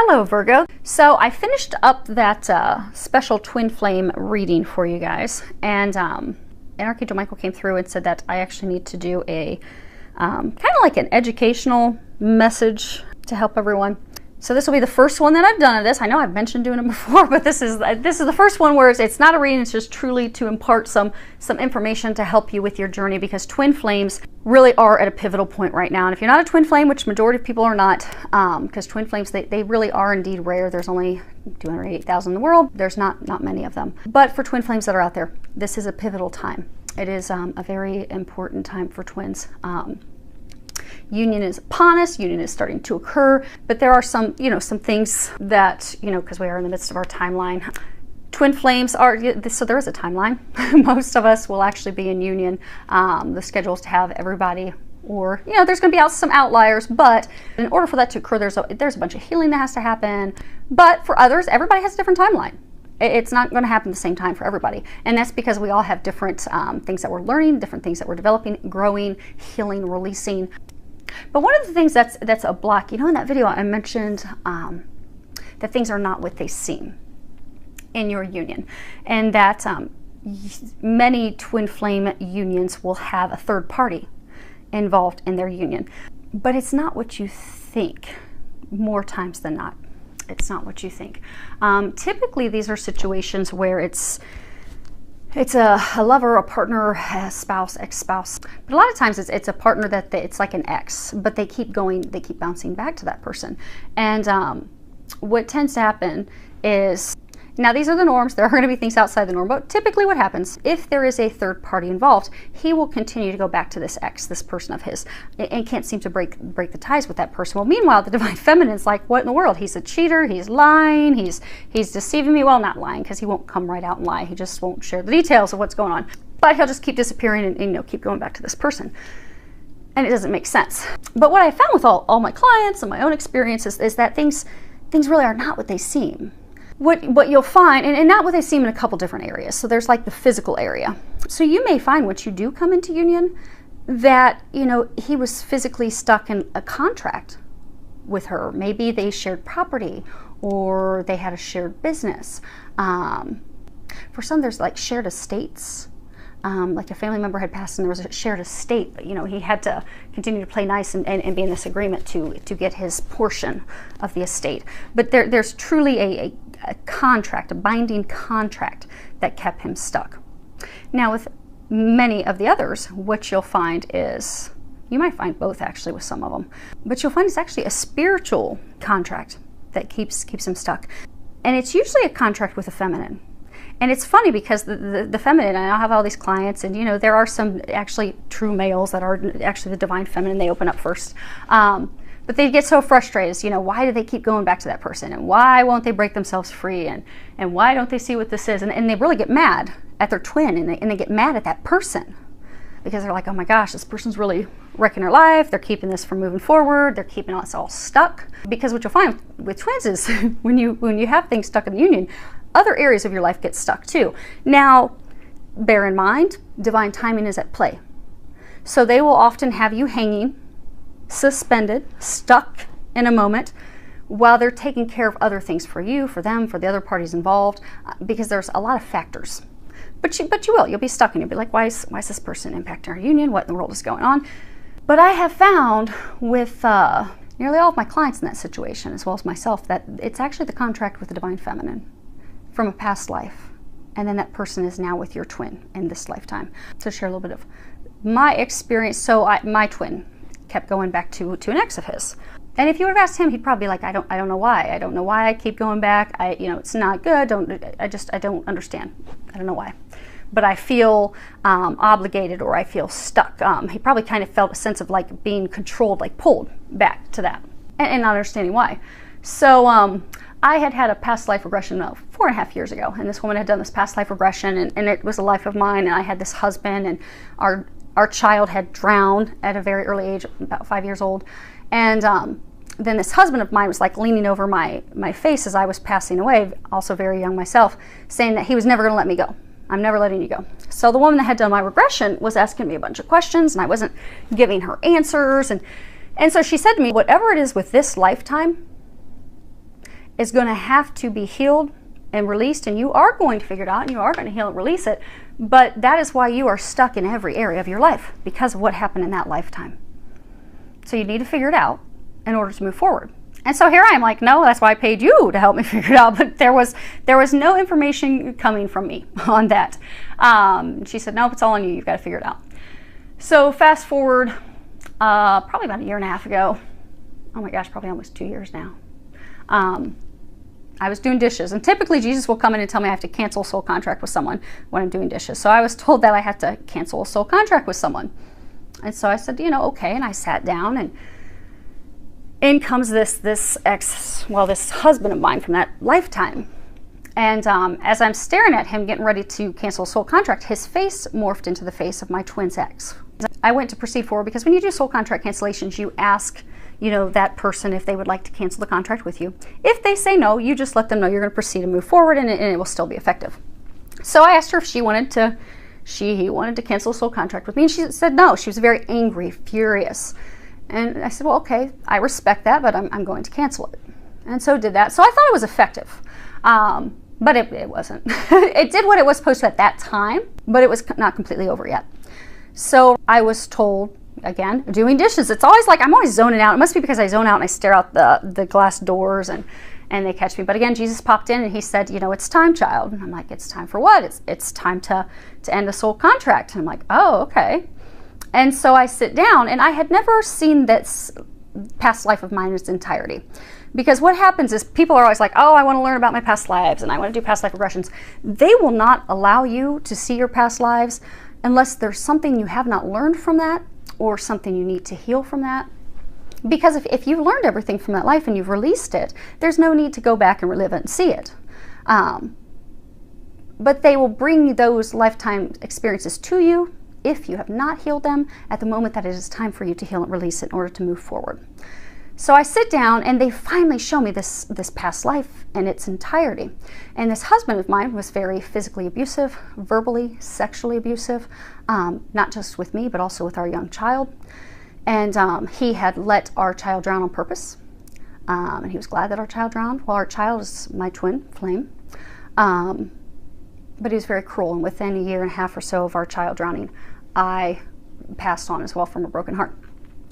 Hello Virgo. So I finished up that special twin flame reading for you guys, and Archangel Michael came through and said that I actually need to do a kind of like an educational message to help everyone. So this will be the first one that I've done of this. I know I've mentioned doing it before, but this is the first one where it's not a reading, it's just truly to impart some information to help you with your journey, because twin flames really are at a pivotal point right now. And if you're not a twin flame, which majority of people are not, because twin flames, they really are indeed rare. There's only 288,000 in the world. There's not many of them. But for twin flames that are out there, this is a pivotal time. It is a very important time for twins. Union is upon us, union is starting to occur, but there are some things that, because we are in the midst of our timeline. Twin flames are, so there is a timeline. Most of us will actually be in union. The schedule is to have everybody, or, there's going to be some outliers, but in order for that to occur, there's a bunch of healing that has to happen. But for others, everybody has a different timeline. It's not going to happen at the same time for everybody. And that's because we all have different things that we're learning, different things that we're developing, growing, healing, releasing. But one of the things that's a block, in that video I mentioned that things are not what they seem in your union, and that many twin flame unions will have a third party involved in their union. But it's not what you think, more times than not. It's not what you think. Typically these are situations where it's a lover, a partner, a spouse, ex-spouse. But a lot of times it's a partner that it's like an ex, but they keep bouncing back to that person. And what tends to happen is, now these are the norms, there are going to be things outside the norm, but typically what happens, if there is a third party involved, he will continue to go back to this ex, this person of his, and can't seem to break the ties with that person. Well, meanwhile, the divine feminine's like, what in the world? He's a cheater, he's lying, he's deceiving me. Well, not lying, because he won't come right out and lie. He just won't share the details of what's going on. But he'll just keep disappearing and keep going back to this person. And it doesn't make sense. But what I found with all my clients and my own experiences is that things really are not what they seem. What you'll find, and not what they seem, in a couple different areas. So there's like the physical area. So you may find, once you do come into union, that, he was physically stuck in a contract with her. Maybe they shared property, or they had a shared business. For some, there's like shared estates. Like a family member had passed and there was a shared estate, but he had to continue to play nice and be in this agreement to get his portion of the estate. But there's truly a contract, a binding contract that kept him stuck. Now with many of the others, what you'll find is, you might find both actually with some of them, but you'll find it's actually a spiritual contract that keeps him stuck. And it's usually a contract with a feminine. And it's funny because the feminine, and I have all these clients, and there are some actually true males that are actually the divine feminine. They open up first. But they get so frustrated, why do they keep going back to that person? And why won't they break themselves free? And why don't they see what this is? And they really get mad at their twin, and they get mad at that person. Because they're like, oh my gosh, this person's really wrecking their life. They're keeping this from moving forward. They're keeping us all stuck. Because what you'll find with twins is when you have things stuck in the union, other areas of your life get stuck too. Now, bear in mind, divine timing is at play. So they will often have you hanging, suspended, stuck in a moment, while they're taking care of other things for you, for them, for the other parties involved, because there's a lot of factors. But you'll be stuck, and you'll be like, why is this person impacting our union? What in the world is going on? But I have found with nearly all of my clients in that situation, as well as myself, that it's actually the contract with the divine feminine from a past life, and then that person is now with your twin in this lifetime. To share a little bit of my experience, so my twin kept going back to an ex of his, and if you would have asked him, he'd probably be like, I don't know why I keep going back. It's not good. I don't understand. I don't know why, but I feel obligated, or I feel stuck. He probably kind of felt a sense of like being controlled, like pulled back to that, and not understanding why. So I had a past life regression 4.5 years ago, and this woman had done this past life regression, and it was a life of mine, and I had this husband, and our child had drowned at a very early age, about 5 years old, and then this husband of mine was like leaning over my face as I was passing away, also very young myself, saying that he was never going to let me go. I'm never letting you go. So the woman that had done my regression was asking me a bunch of questions, and I wasn't giving her answers, and so she said to me, whatever it is with this lifetime, is going to have to be healed and released, and you are going to figure it out, and you are going to heal and release it. But that is why you are stuck in every area of your life, because of what happened in that lifetime. So you need to figure it out in order to move forward. And so here I am like, no, that's why I paid you to help me figure it out. But there was no information coming from me on that. She said, nope, it's all on you. You've got to figure it out. So fast forward, probably about a year and a half ago. Oh my gosh, probably almost 2 years now. I was doing dishes, and typically Jesus will come in and tell me I have to cancel a soul contract with someone when I'm doing dishes. So I was told that I had to cancel a soul contract with someone. And so I said, okay. And I sat down, and in comes this husband of mine from that lifetime. And as I'm staring at him, getting ready to cancel a soul contract, his face morphed into the face of my twin's ex. I went to proceed forward, because when you do soul contract cancellations, you ask that person if they would like to cancel the contract with you. If they say no, you just let them know you're going to proceed and move forward, and it will still be effective. So I asked her if he wanted to cancel a soul contract with me, and she said no. She was very angry, furious. And I said, well, okay, I respect that, but I'm going to cancel it. And so did that. So I thought it was effective, but it wasn't. It did what it was supposed to at that time, but it was not completely over yet. So I was told, again, doing dishes, it's always like I'm always zoning out. It must be because I zone out and I stare out the glass doors and they catch me. But again, Jesus popped in and he said, it's time, child. And I'm like, it's time for what? It's time to end a soul contract. And I'm like, oh, okay. And so I sit down, and I had never seen this past life of mine in its entirety. Because what happens is people are always like, oh, I want to learn about my past lives and I want to do past life regressions. They will not allow you to see your past lives unless there's something you have not learned from that, or something you need to heal from that. Because if you've learned everything from that life and you've released it, there's no need to go back and relive it and see it. But they will bring those lifetime experiences to you if you have not healed them at the moment that it is time for you to heal and release it in order to move forward. So I sit down, and they finally show me this past life in its entirety. And this husband of mine was very physically abusive, verbally, sexually abusive, not just with me, but also with our young child. And he had let our child drown on purpose. And he was glad that our child drowned. Well, our child is my twin flame. But he was very cruel. And within a year and a half or so of our child drowning, I passed on as well from a broken heart.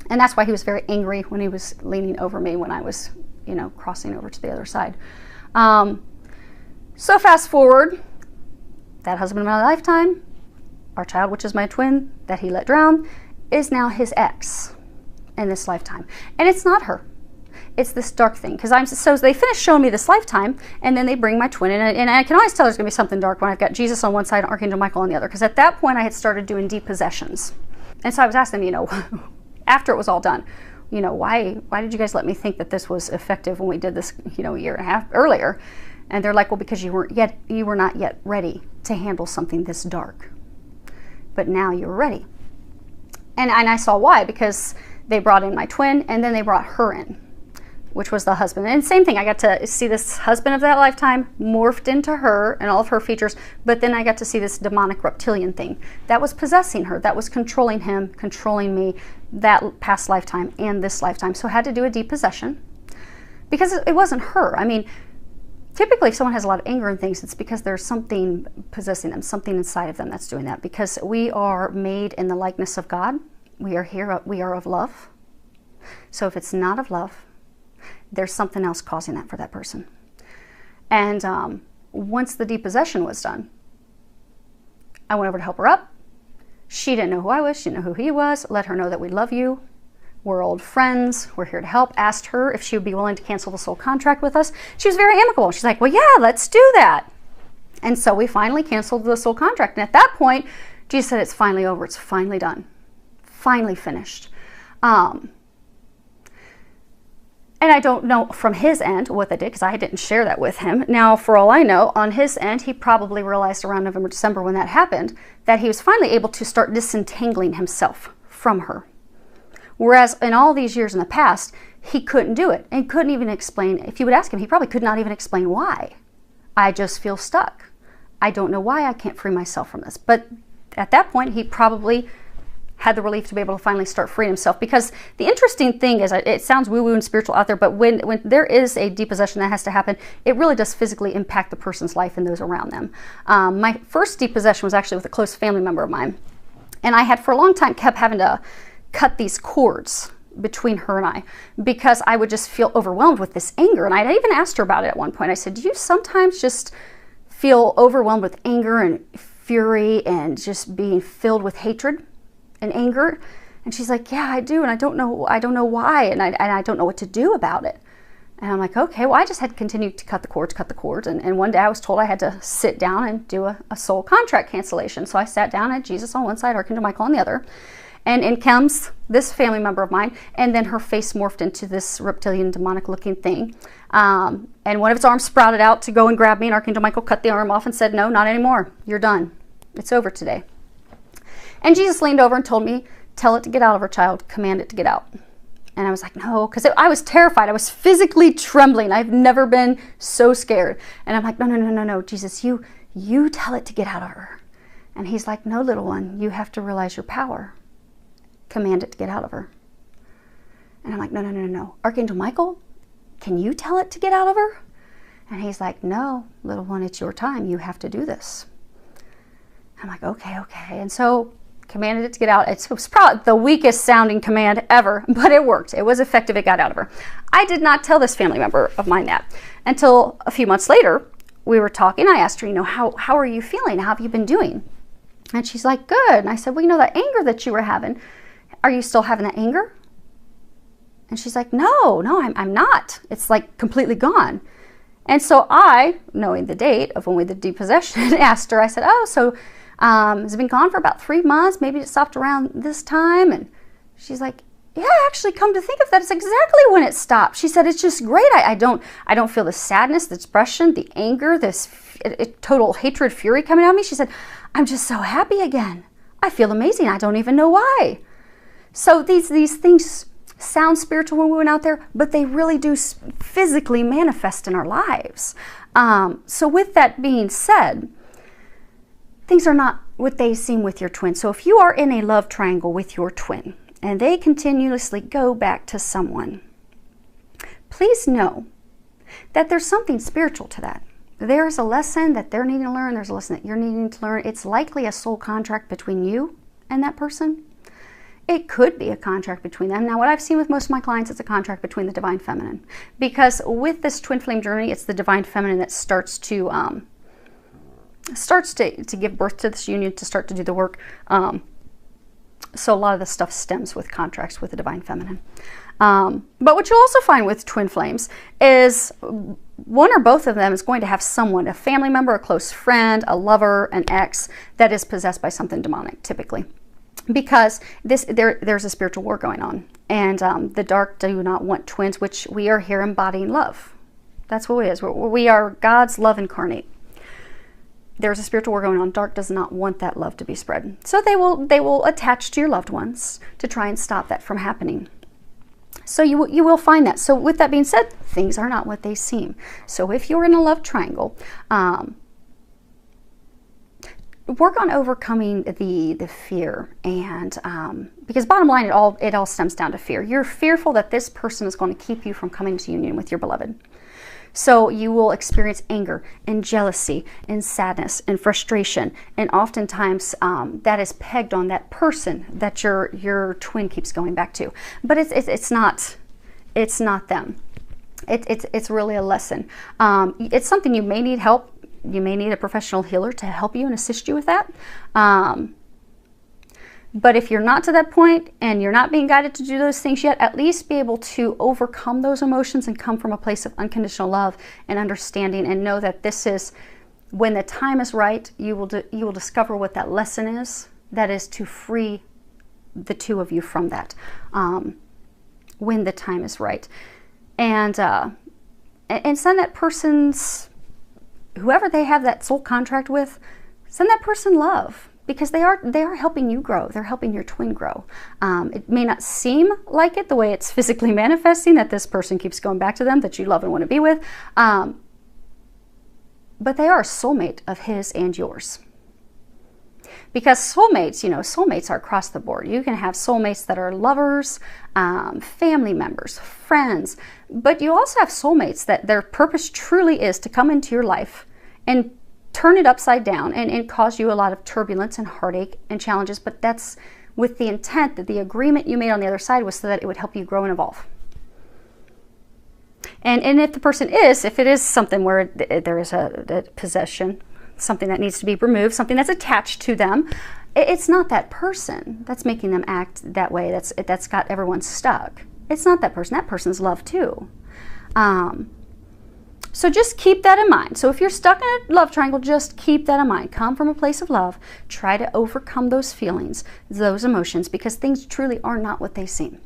And that's why he was very angry when he was leaning over me when I was, crossing over to the other side. So fast forward, that husband of my lifetime, our child, which is my twin, that he let drown, is now his ex in this lifetime. And it's not her. It's this dark thing. So they finish showing me this lifetime, and then they bring my twin in, and I can always tell there's going to be something dark when I've got Jesus on one side and Archangel Michael on the other, because at that point I had started doing depossessions. And so I was asking them, after it was all done, why did you guys let me think that this was effective when we did this, a year and a half earlier? And they're like, well, because you were not yet ready to handle something this dark. But now you're ready. And I saw why, because they brought in my twin, and then they brought her in, which was the husband. And same thing, I got to see this husband of that lifetime morphed into her and all of her features, but then I got to see this demonic reptilian thing that was possessing her, that was controlling him, controlling me, that past lifetime and this lifetime. So I had to do a depossession, because it wasn't her. I mean, typically if someone has a lot of anger and things, it's because there's something possessing them, something inside of them that's doing that, because we are made in the likeness of God. We are of love. So if it's not of love, there's something else causing that for that person. And once the depossession was done, I went over to help her up. She didn't know who I was. She didn't know who he was. Let her know that we love you. We're old friends. We're here to help. Asked her if she would be willing to cancel the soul contract with us. She was very amicable. She's like, well, yeah, let's do that. And so we finally canceled the soul contract. And at that point, Jesus said, it's finally over. It's finally done. Finally finished. And I don't know from his end what they did, because I didn't share that with him. Now, for all I know, on his end, he probably realized around November, December when that happened, that he was finally able to start disentangling himself from her. Whereas in all these years in the past, he couldn't do it and couldn't even explain. If you would ask him, he probably could not even explain why. I just feel stuck. I don't know why I can't free myself from this. But at that point, he probably had the relief to be able to finally start freeing himself. Because the interesting thing is, it sounds woo-woo and spiritual out there, but when there is a depossession that has to happen, it really does physically impact the person's life and those around them. My first depossession was actually with a close family member of mine. And I had for a long time kept having to cut these cords between her and I, because I would just feel overwhelmed with this anger. And I even asked her about it at one point. I said, do you sometimes just feel overwhelmed with anger and fury and just being filled with hatred and anger? And she's like, yeah, I do. And I don't know why. And I don't know what to do about it. And I'm like, okay, well, I just had to continue to cut the cords. And one day I was told I had to sit down and do a soul contract cancellation. So I sat down, at Jesus on one side, Archangel Michael on the other. And in comes this family member of mine, and then her face morphed into this reptilian, demonic-looking thing. And one of its arms sprouted out to go and grab me, and Archangel Michael cut the arm off and said, no, not anymore. You're done. It's over today. And Jesus leaned over and told me, tell it to get out of her, child. Command it to get out. And I was like, no, because I was terrified. I was physically trembling. I've never been so scared. And I'm like, no, Jesus, you tell it to get out of her. And he's like, no, little one, you have to realize your power. Command it to get out of her. And I'm like, no. Archangel Michael, can you tell it to get out of her? And he's like, no, little one, it's your time. You have to do this. I'm like, okay. And so commanded it to get out. It was probably the weakest sounding command ever, but it worked. It was effective. It got out of her. I did not tell this family member of mine that until a few months later. We were talking. I asked her, how are you feeling? How have you been doing? And she's like, good. And I said, well, that anger that you were having, are you still having that anger? And she's like, no, I'm not. It's like completely gone. And so I, knowing the date of when we did depossession, asked her, I said, oh, so has it been gone for about 3 months? Maybe it stopped around this time. And she's like, yeah, actually, come to think of that, it's exactly when it stopped. She said, it's just great. I don't feel the sadness, the depression, the anger, this total hatred, fury coming out of me. She said, I'm just so happy again. I feel amazing. I don't even know why. So these things sound spiritual when we went out there, but they really do physically manifest in our lives. So with that being said, things are not what they seem with your twin. So if you are in a love triangle with your twin and they continuously go back to someone, please know that there's something spiritual to that. There's a lesson that they're needing to learn. There's a lesson that you're needing to learn. It's likely a soul contract between you and that person. It could be a contract between them. Now, what I've seen with most of my clients, it's a contract between the Divine Feminine. Because with this twin flame journey, it's the Divine Feminine that starts to give birth to this union, to start to do the work. So a lot of this stuff stems with contracts with the Divine Feminine. But what you'll also find with twin flames is one or both of them is going to have someone, a family member, a close friend, a lover, an ex, that is possessed by something demonic, typically. Because there's a spiritual war going on. And the dark do not want twins, which we are here embodying love. That's what it is. We are God's love incarnate. There's a spiritual war going on. Dark does not want that love to be spread. So they will attach to your loved ones to try and stop that from happening. So you will find that. So with that being said, things are not what they seem. So if you're in a love triangle, work on overcoming the fear, and because bottom line, it all stems down to fear. You're fearful that this person is going to keep you from coming to union with your beloved. So you will experience anger and jealousy and sadness and frustration, and oftentimes that is pegged on that person that your twin keeps going back to. But it's not them. It's really a lesson. It's something you may need help. You may need a professional healer to help you and assist you with that. But if you're not to that point and you're not being guided to do those things yet, at least be able to overcome those emotions and come from a place of unconditional love and understanding, and know that this is, when the time is right, you will discover what that lesson is. That is to free the two of you from that when the time is right. And send that person's, whoever they have that soul contract with, send that person love, because they are helping you grow. They're helping your twin grow. It may not seem like it the way it's physically manifesting, that this person keeps going back to them, that you love and want to be with, but they are a soulmate of his and yours. Because soulmates, you know, soulmates are across the board. You can have soulmates that are lovers, family members, friends, but you also have soulmates that their purpose truly is to come into your life and turn it upside down and cause you a lot of turbulence and heartache and challenges, but that's with the intent that the agreement you made on the other side was so that it would help you grow and evolve. And if the person is, if it is something where there is a possession, something that needs to be removed, something that's attached to them, it's not that person that's making them act that way, that's got everyone stuck. It's not that person. That person's loved too. So just keep that in mind. So if you're stuck in a love triangle, just keep that in mind. Come from a place of love. Try to overcome those feelings, those emotions, because things truly are not what they seem.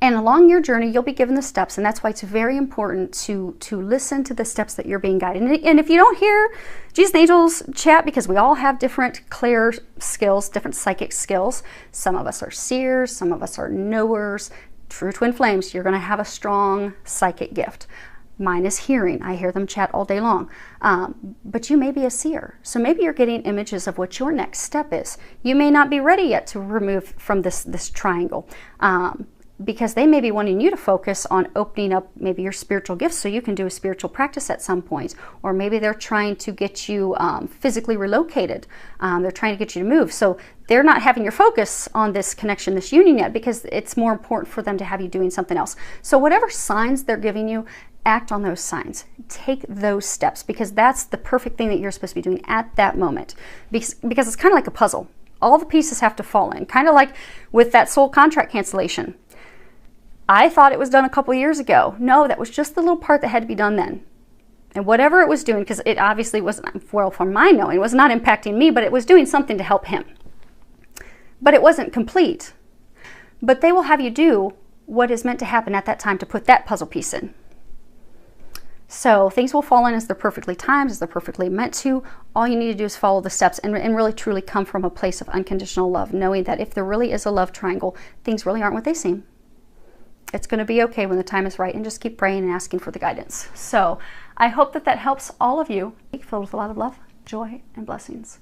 And along your journey, you'll be given the steps, and that's why it's very important to listen to the steps that you're being guided. And if you don't hear Jesus and Angels chat, because we all have different clair skills, different psychic skills. Some of us are seers, some of us are knowers. True twin flames, you're going to have a strong psychic gift. Mine is hearing. I hear them chat all day long. But you may be a seer. So maybe you're getting images of what your next step is. You may not be ready yet to remove from this triangle. Because they may be wanting you to focus on opening up maybe your spiritual gifts so you can do a spiritual practice at some point. Or maybe they're trying to get you physically relocated. They're trying to get you to move. So they're not having your focus on this connection, this union yet, because it's more important for them to have you doing something else. So whatever signs they're giving you, act on those signs. Take those steps, because that's the perfect thing that you're supposed to be doing at that moment. Because it's kind of like a puzzle. All the pieces have to fall in. Kind of like with that soul contract cancellation. I thought it was done a couple years ago. No, that was just the little part that had to be done then. And whatever it was doing, because it obviously wasn't, well, from my knowing, it was not impacting me, but it was doing something to help him. But it wasn't complete. But they will have you do what is meant to happen at that time to put that puzzle piece in. So things will fall in as they're perfectly timed, as they're perfectly meant to. All you need to do is follow the steps and really truly come from a place of unconditional love, knowing that if there really is a love triangle, things really aren't what they seem. It's going to be okay when the time is right, and just keep praying and asking for the guidance. So I hope that helps all of you. Filled with a lot of love, joy, and blessings.